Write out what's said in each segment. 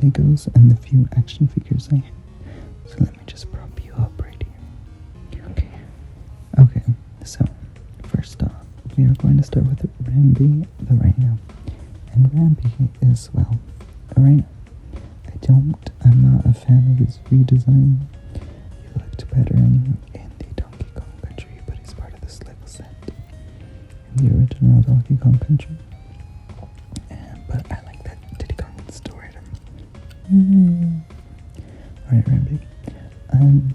Legos and the few action figures I have. So let me just prop you up right here. Okay, so first off, we are going to start with Rambi, the rhino. And Rambi is, well, a rhino. I'm not a fan of his redesign. He looked better in the Donkey Kong Country, but he's part of this Lego set. In the original Donkey Kong Country. But I like that Diddy Kong stored him. Alright, Rambi.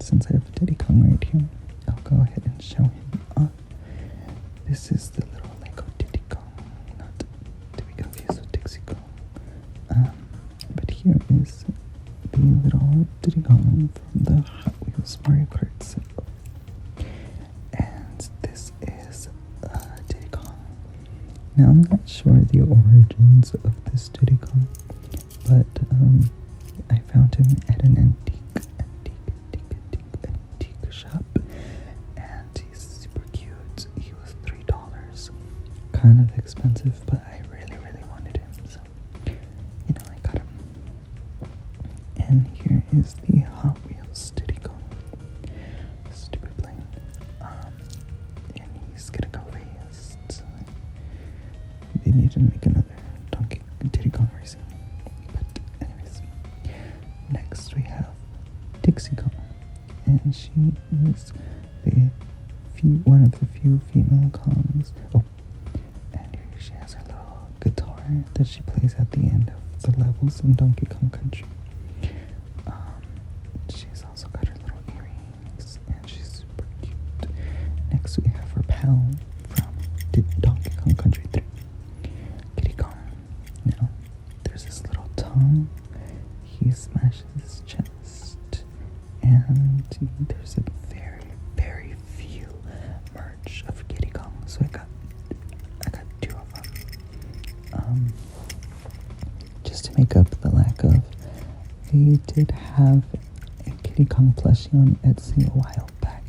Since I have Diddy Kong right here, I'll go ahead and show him off. This is the little Lego Diddy Kong, not to be confused with Dixie Kong. But here is the little Diddy Kong from the Hot Wheels Mario Kart set. And this is Diddy Kong. Now, I'm not sure the origins of this Diddy Kong, but I found him at an antique shop, and he's super cute. He was $3. Kind of expensive, but I really wanted him, so, I got him. And here is the Hot Wheels Diddy Kong. Stupid plane. And he's gonna go fast. They need to make another Diddy Kong Racing. But anyways, next we have Dixie Kong, and she is one of the few female Kongs. Oh, and here she has her little guitar that she plays at the end of the levels in Donkey Kong Country. She's also got her little earrings, and she's super cute. Next we have her pal from Donkey Kong Country 3. Kitty Kong. Now, there's this little tongue. He smashes his chest, and there's a very few merch of Kitty Kong, so I got 2 of them. Just to make up the lack of, they did have a Kitty Kong plushie on Etsy a while back,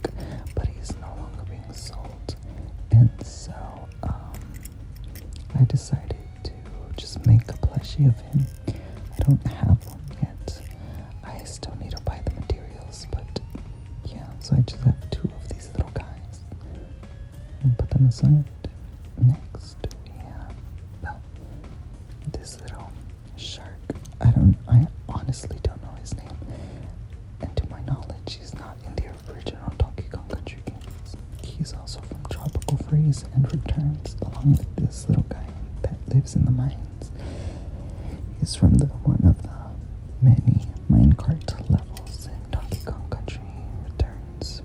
but he's no longer being sold, and so I decided to just make a plushie of him. I don't have one yet. I still need to buy the materials, but yeah, so I just have 2 of these little guys and put them aside. Next we have this little shark. I honestly don't know his name, and to my knowledge, he's not in the original Donkey Kong Country games. He's also from Tropical Freeze and Returns, along with this little guy that lives in the mines. He's from one of the many minecart levels in Donkey Kong Country Returns.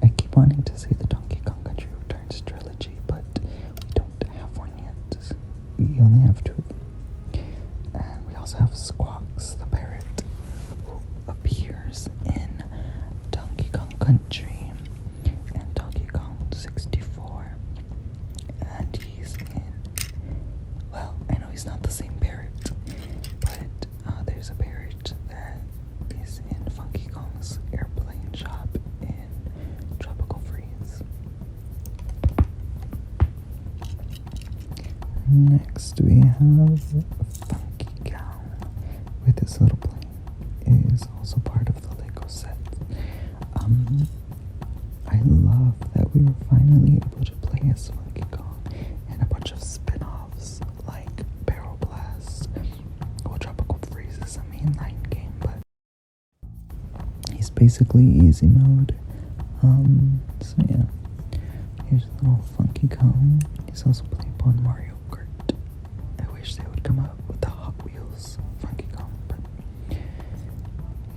I keep wanting to say the Donkey Kong Country Returns trilogy, but we don't have one yet. We only have 2 of them. And we also have Squawks, the parrot, who appears in Donkey Kong Country and Donkey Kong 64. And he's in, well, I know he's not the same parrot, but there's a parrot that is in Funky Kong's airplane shop in Tropical Freeze. Next we have Funky Kong with his little plane. It is also part of the Lego set. I love that we were finally able to play as Funky Kong and a bunch of spin-offs like Barrel Blast. Well, Tropical Freeze is a mainline game, but he's basically easy mode. So yeah, here's a little Funky Kong. He's also playable on Mario Kart. I wish they would come out with the Hot Wheels Funky Kong, but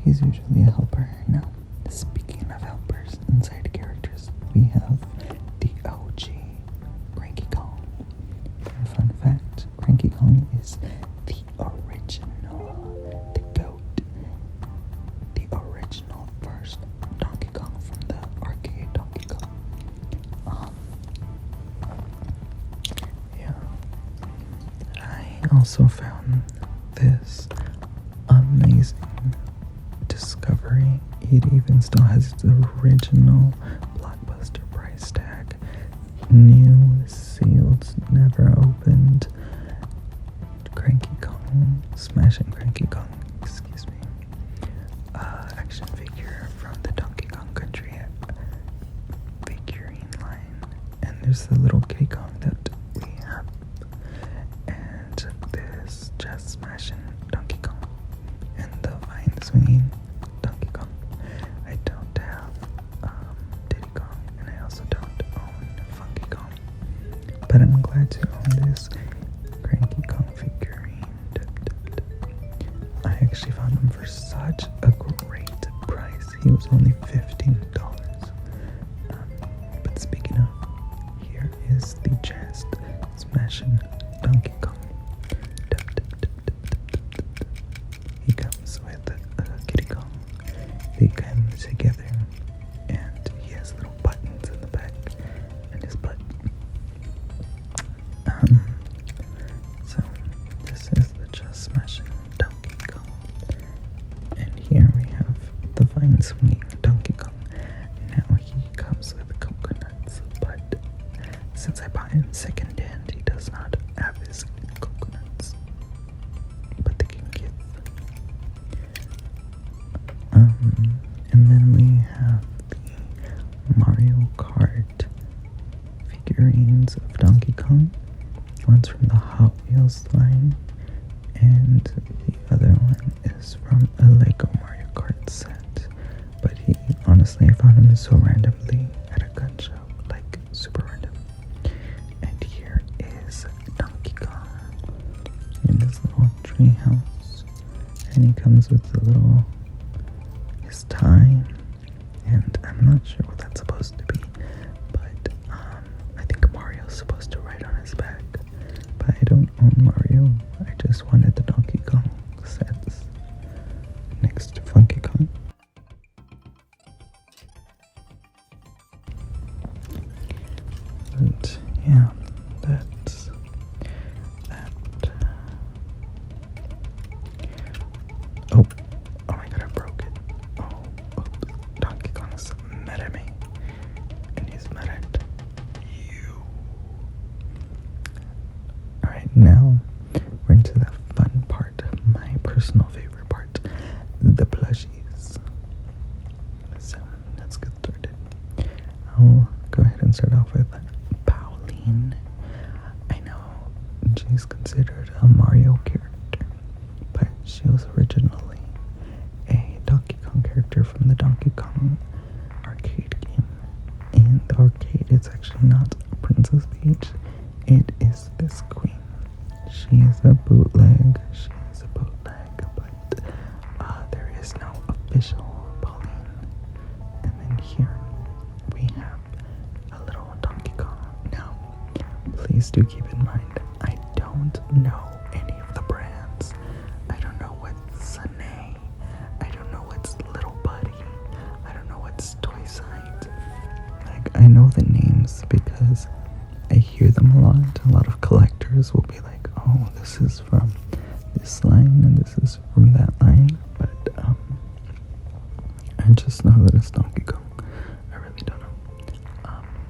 he's usually a helper. Now, speaking of helpers and side characters, we have the OG Cranky Kong. And fun fact, Cranky Kong is the original, the GOAT, the original first Donkey Kong from the arcade Donkey Kong. Yeah. I also found this amazing discovery. It even still has its original Blockbuster price tag. New, sealed, never opened Cranky Kong, Smashing Cranky Kong here's the little Kitty Kong that we have. And this just smashing Donkey Kong. And the vine swinging Donkey Kong. I don't have Diddy Kong, and I also don't own Funky Kong. But I'm glad to own this Cranky Kong figurine. I actually found him for such a great price. He was only $15. But speaking of, here is the chest smashing Donkey Kong. He comes with Kitty Kong. They come together, and he has little buttons in the back and his butt. So this is the chest smashing Donkey Kong, and here we have the vine swinging Donkey Kong. Now he comes with coconuts, but since I bought him second hand, he does not have his coconuts, but they can give. And then we have the Mario Kart figurines of Donkey Kong. One's from the Hot Wheels line, and the other one is from a Lego Mario Kart set. But honestly, I found him so randomly at a gun show, like super random. And here is Donkey Kong in this little tree house, and he comes with his tie, and I'm not sure what that's supposed to be, but I think Mario's supposed to ride on his back, but I don't own Mario. I just wanted the Donkey Kong sets next to Funky Kong. But yeah, that's that. Oh my god, I broke it. Donkey Kong's mad at me, and he's mad at you. Alright, now we're into the fun part, my personal favorite part, the plushies. So let's get started. I'll go ahead and start off with Pauline. I know she's considered a Mario character, but she was originally a Donkey Kong character from the Donkey Kong arcade game. In the arcade, it's actually not Princess Peach, it is this queen. She is a bootleg, but there is no official Pauline. And then here we have a little Donkey Kong. Now, please do keep in mind, I don't know any of the brands. I don't know what's Sane. I don't know what's Little Buddy. I don't know what's Toy Sight. Like, I know the names because I hear them a lot. A lot of collectors will be like, oh, this is from this line and this is from that line. But I just know that it's Donkey Kong. I really don't know.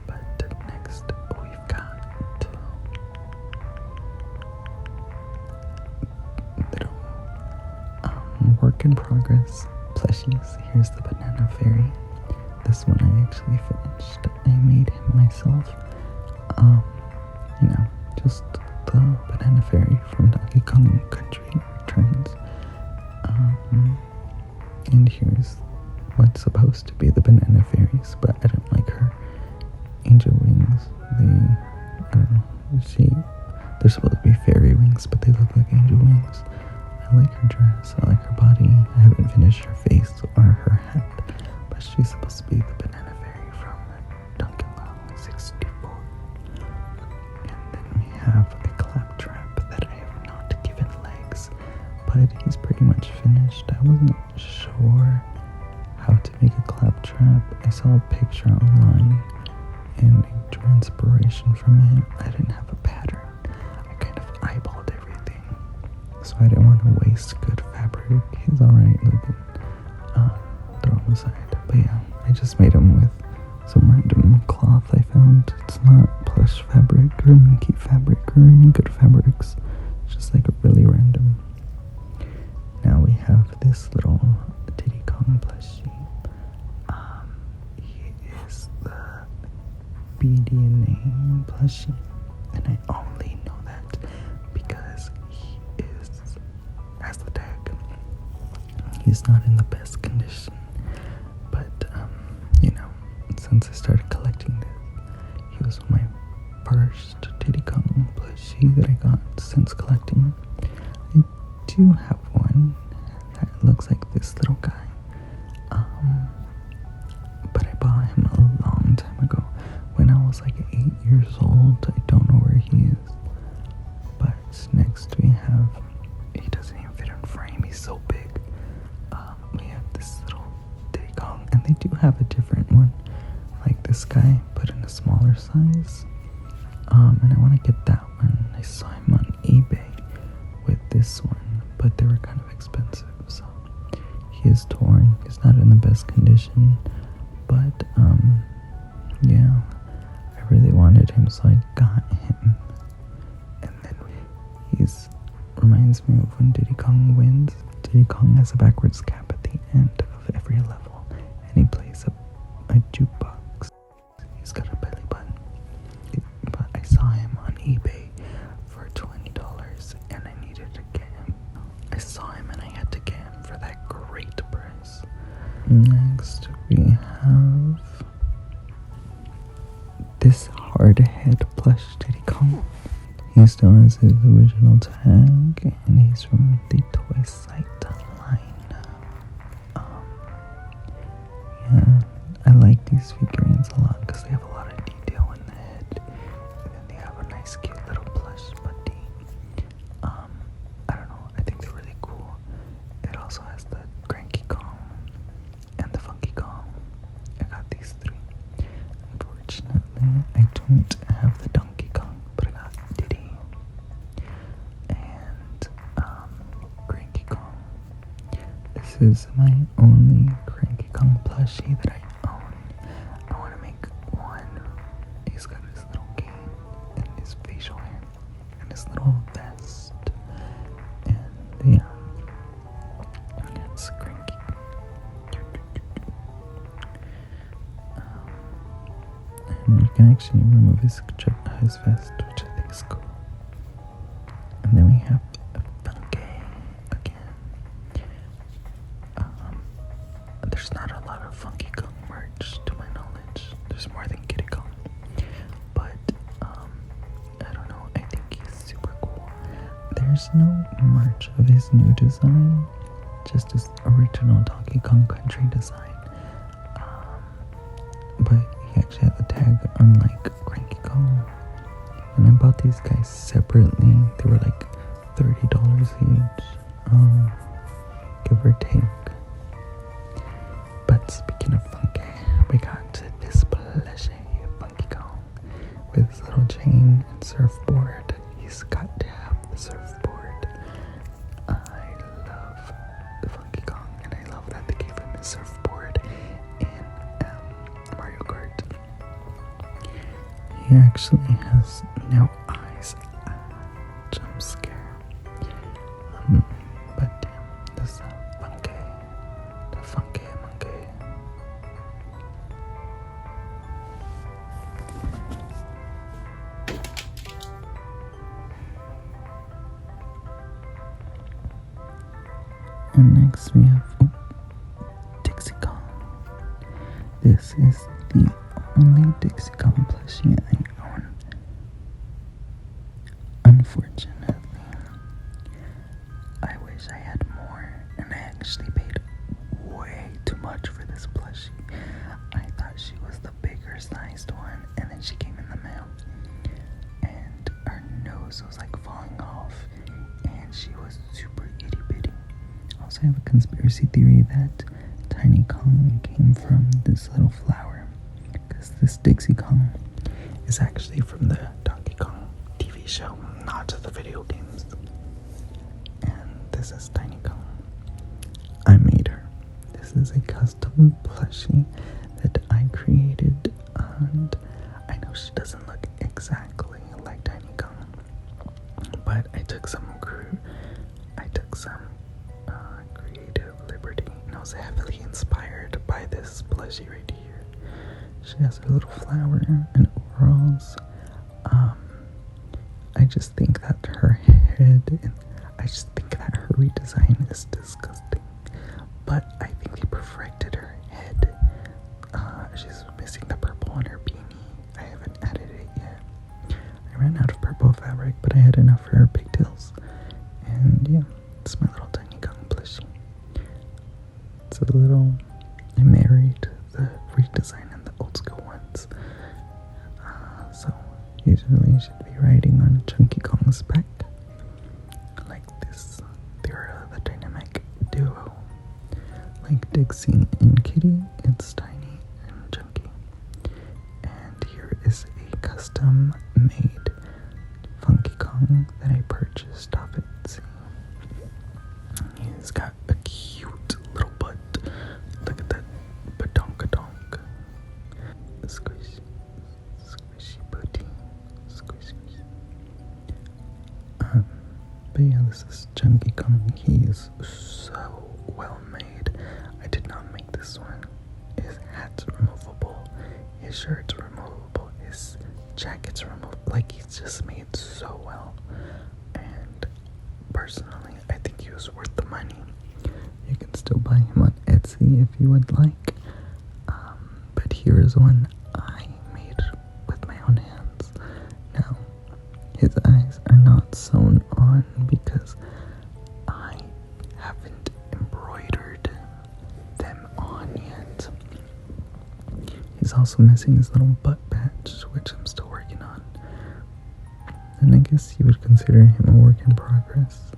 But next we've got little work in progress plushies. Here's the Banana Fairy. This one I actually finished. I made him myself. Just the Banana Fairy from Donkey Kong Country Returns. And here's what's supposed to be the Banana Fairies, but I don't like her angel wings. I don't know. They're supposed to be fairy wings, but they look like angel wings. I like her dress. I like her body. I haven't finished her face or her hat, but she's supposed to be the Banana Fairy from Donkey Kong 64. And then we have a claptrap that I have not given legs, but he's pretty much finished. I wasn't sure how to make a claptrap. I saw a picture online and I drew inspiration from it. I didn't have a pattern. I kind of eyeballed everything, so I didn't want to waste good fabric. He's alright looking. Throw him aside. But yeah, I just made him with some random cloth I found. It's not plush fabric or minky fabric or any good fabrics. It's just like really random. Now we have this little Diddy Kong plushie. He is the BDNA plushie, and I only know that because he has the tag. He's not in the best condition, but you know, since I started collecting this, he was my first Diddy Kong plushie that I got since collecting. I do have one that looks like this little guy, but I bought him a long time ago when I was like 8 years old. I don't know where he is, but next we have, he doesn't even fit in frame, he's so big. We have this little Diddy Kong, and they do have a different one like this guy but in a smaller size, and I want to get that one. I saw him on eBay with this one, but they were kind of expensive, so he is torn. He's not in the best condition, but yeah, I really wanted him, so I got him. And then he's reminds me of when Diddy Kong wins. Diddy Kong has a backwards cap at the end of every level, and he plays a jukebox. He's got a belly button, but I saw him on eBay for $20, and I needed to get him. I saw him and I had to get him for that great price. Next we have this hard head plush Diddy Kong. He still has his original tag, and he's from the toy site line. Yeah, I like these figurines a lot because they have a lot of detail in the head, and then they have a nice cute little plush buddy. I don't know, I think they're really cool. It also has the Cranky Kong and the Funky Kong. I got these three. Unfortunately, I don't have the Donkey Kong, but I got Diddy and Cranky Kong. This is my only Cranky Kong plushie that I own. I want to make one. He's got his little cane and his facial hair and his little vest, and yeah, it's Cranky. And you can actually remove his vest, which I think is cool. And then we have Funky again. There's not a lot of Funky Kong merch to my knowledge. There's more than Kiddy Kong, but I don't know. I think he's super cool. There's no merch of his new design, just his original Donkey Kong Country design. But he actually had the tag, unlike Cranky Kong. And I bought these guys separately. They were like $30 each, give or take. But speaking of funky, we got this plushie Funky Kong with his little chain and surfboard. He's got to have the surfboard. I love the Funky Kong, and I love that they gave him his surfboard in Mario Kart. He actually has no eyes. Jump scare. But damn, this funky, the funky monkey. And next we have Dixie Kong. This is the only Dixie Kong plushie I own. Unfortunately, I wish I had more, and I actually paid way too much for this plushie. I thought she was the bigger sized one, and then she came in the mail, and her nose was like falling off, and she was super itty bitty. I also have a conspiracy theory that Tiny Kong came from this little flower, because this Dixie Kong is actually from the Donkey Kong TV show, not the video games. And this is Tiny Kong. I made her. This is a custom plushie that I created, and I know she doesn't look exactly like Tiny Kong, but I took some creative liberty, and I was heavily inspired by this plushie right here. She has her little flower and overalls. I just think that her head, I just think that her redesign is disgusting. But I think they perfected her head. She's missing the purple on her beanie. I haven't added it yet. I ran out of purple fabric, but I had enough for her pigtails. And yeah, it's my little Donkey Kong plushie. It's a little, I married the redesign and the old school ones. So usually you should be riding on Donkey Kong's back. Like this. They're the dynamic duo. Like Dixie and Kitty, it's Tiny and Chunky. And here is a custom made Funky Kong that I purchased off Etsy. He's got a cute little butt. Look at that badonkadonk. Squish, squishy booty, squish. But yeah, this is Chunky Kong. He is so well made. I did not make this one. His hat's removable, his shirt's removable, his jacket's removable. Like, he's just made so well. And personally, I think he was worth the money. You can still buy him on Etsy if you would like. But here is one I made with my own hands. Now, his eyes are not sewn on because I haven't embroidered them on yet. He's also missing his little butt patch, which I'm still working on. And I guess you would consider him a work in progress.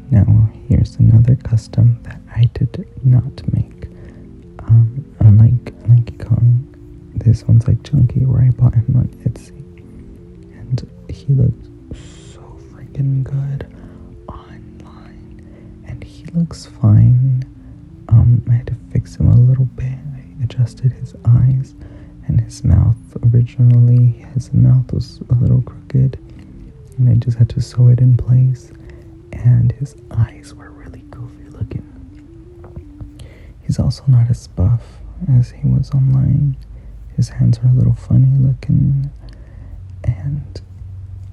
Now, here's another custom that I did not make. Unlike Donkey Kong, this one's like Chunky, where I bought him on Etsy. And he looked so freaking good online. And he looks fine. I had to fix him a little bit. I adjusted his eyes and his mouth. Originally, his mouth was a little crooked, and I just had to sew it in place. And his eyes were really goofy looking. He's also not as buff as he was online. His hands are a little funny looking, and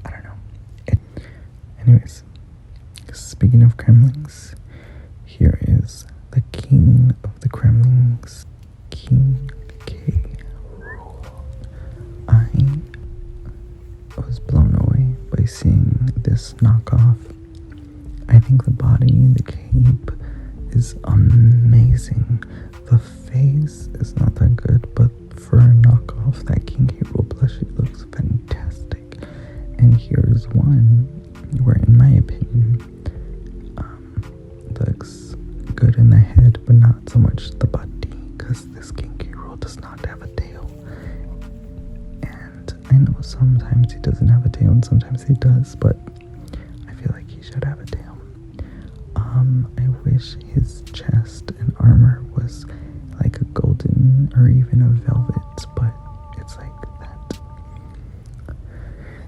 I don't know. Anyways, speaking of Kremlings, here is the king of the Kremlings, King K. Rool. I was blown away by seeing this knockoff. I think the body, the cape is amazing. The face is not that good, but for a knockoff, that King K. Rool plushie looks fantastic. And here's one where, in my opinion, looks good in the head, but not so much the body, because this King K. Rool does not have a tail. And I know sometimes he doesn't have a tail and sometimes he does, but I feel like he should have a tail. I wish his chest and armor was like a golden or even a velvet, but it's like that.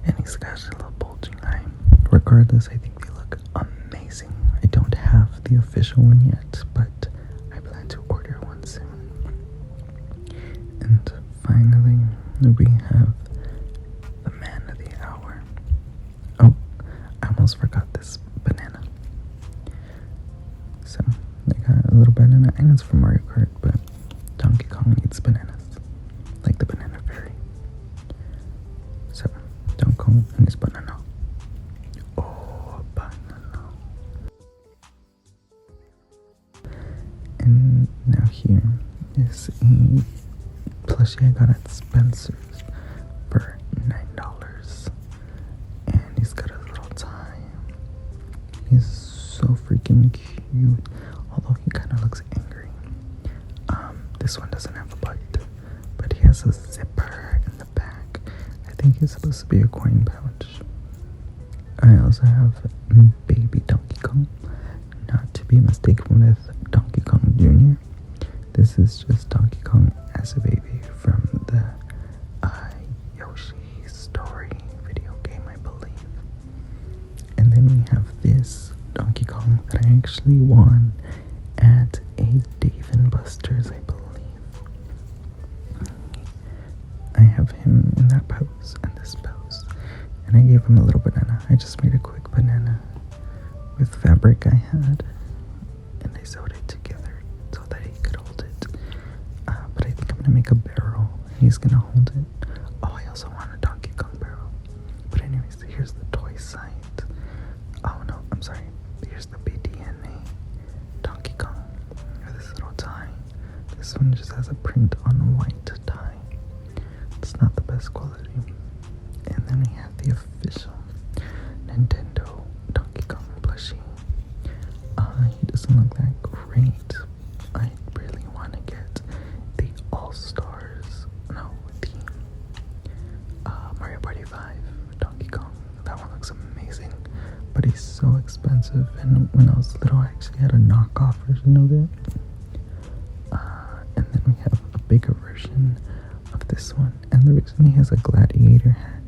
And he's got a little bulging eye. Regardless, I think they look amazing. I don't have the official one yet, but I plan to order one soon. And finally, we have the man of the hour. Oh, I almost forgot this banana. So, I got a little banana, and it's from Mario Kart, but Donkey Kong eats bananas, like the banana fairy. So, Donkey Kong and his banana. Oh, banana. And now here is a plushie I got at Spencer's for $9. And he's got a little tie. He's so freaking cute, although he kind of looks angry. This one doesn't have a butt, but he has a zipper in the back. I think it's supposed to be a coin pouch. I also have baby Donkey Kong, not to be mistaken with Donkey Kong Jr. This is just Donkey Kong as a baby from the Yoshi Story video game, I believe. And then we have this Donkey Kong I actually won at a Dave & Buster's, I believe. I have him in that pose and this pose, and I gave him a little banana. I just made a quick banana with fabric I had, and I sewed it together so that he could hold it. But I think I'm gonna make a barrel, and he's gonna hold it. Oh, I also want a Donkey Kong barrel. But anyways, here's the toy side. Oh no, I'm sorry. Here's the BDNA Donkey Kong with this little tie. This one just has a print on a white tie. It's not the best quality. And then we have the official Nintendo Donkey Kong Plushie. He doesn't look that great. I really want to get the All-Stars. No, the Mario Party 5 Donkey Kong. That one looks amazing, but he's so expensive. And when I was little, I actually had a knockoff version of it. And then we have a bigger version of this one. And the reason he has a gladiator hat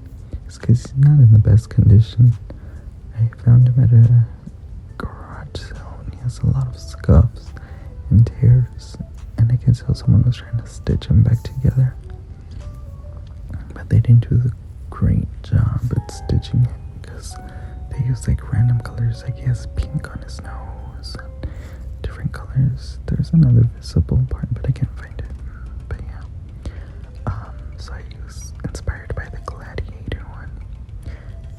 is because he's not in the best condition. I found him at a garage sale, and he has a lot of scuffs and tears. And I can tell someone was trying to stitch him back together, but they didn't do the great job at stitching it because they used like random colors. Like he has pink on his nose and different colors. There's another visible part, but I can't find it. But yeah, so I was inspired by the gladiator one,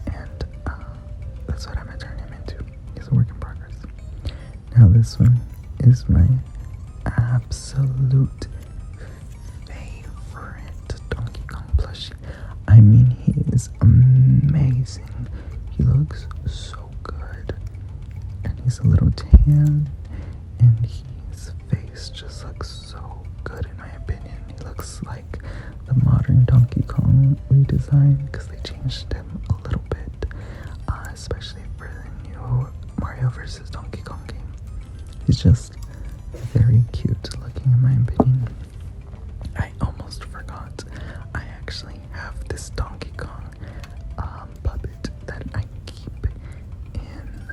and that's what I'm gonna turn him into. He's a work in progress. Now this one is my absolute favorite Donkey Kong plushie. I mean, he is amazing. He looks so good, and he's a little tan, and his face just looks so good in my opinion. He looks like the modern Donkey Kong redesign because they changed him a little bit, especially for the new Mario vs. Donkey Kong game. He's just very cute looking in my opinion. I almost forgot. I actually have this Donkey Kong puppet that I keep in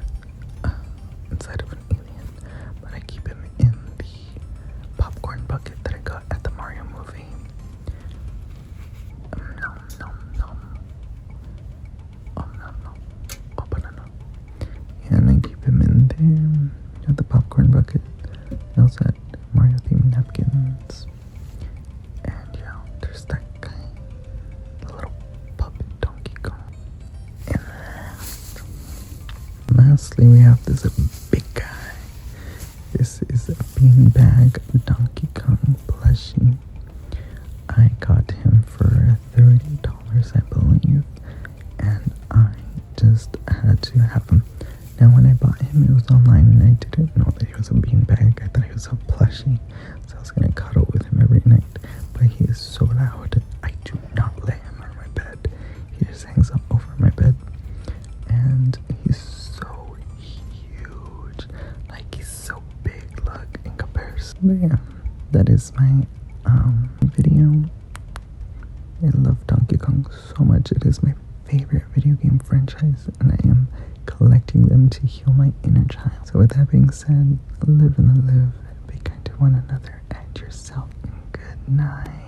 inside of an alien, but I keep him in the popcorn bucket that I got at the Mario movie. Nom nom nom. Oh no no. Oh banana. And I keep him in there at the popcorn bucket. I also had Mario themed napkins. And yeah, there's that guy. The little puppet Donkey Kong. And lastly, we have this big guy. This is a beanbag Donkey Kong plushie. I got him for $30, I believe. And I just had to have him. Now when I bought him, it was online and I didn't know that he was a beanbag. I thought he was a plushie, so I was gonna cuddle with him every night. But he is so loud. I do not let him on my bed. He just hangs up over my bed, and he's so huge. Like he's so big. Look in comparison. But yeah, that is my video. I love Donkey Kong so much. It is my favorite video game franchise, and I am collecting them to heal my inner child. So with that being said, live and live, be kind to one another and yourself. Good night.